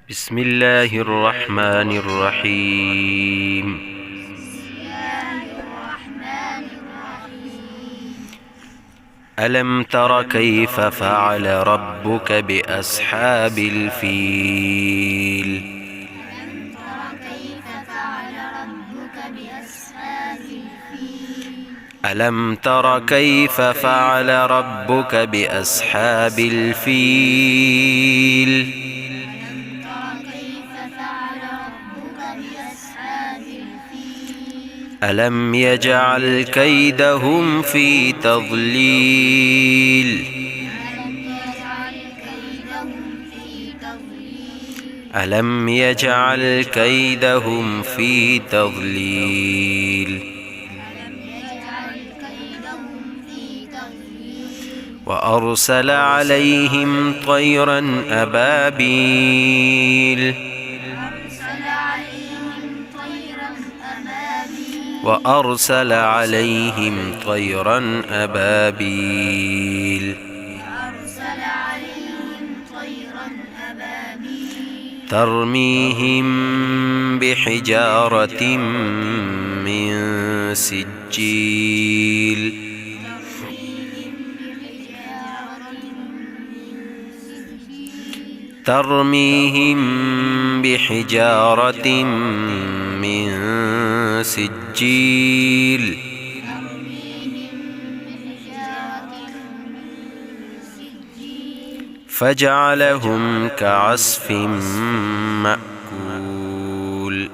بسم الله الرحمن الرحيم. ألم تر كيف فعل ربك بأصحاب الفيل؟ ألم تر كيف فعل ربك بأصحاب الفيل؟ ألم يجعل كيدهم في تضليل؟ ألم يجعل كيدهم في تضليل؟ وأرسل عليهم طيرا أبابيل وأرسل عليهم طيرا أبابيل ترميهم بحجارة من سجيل ترميهم بحجارة من سجيل فجعلهم كعصف مأكول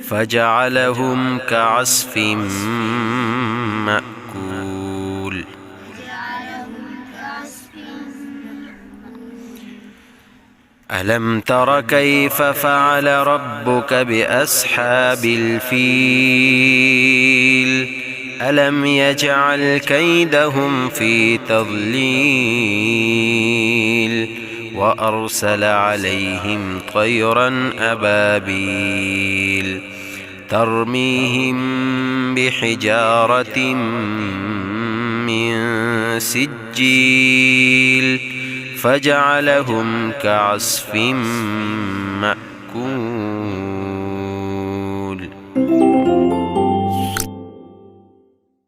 فجعلهم كعصف مأكول ألم تر كيف فعل ربك بأصحاب الفيل؟ ألم يجعل كيدهم في تضليل وأرسل عليهم طيرا أبابيل ترميهم بحجارة من سجيل فجعلهم كعصف مأكول.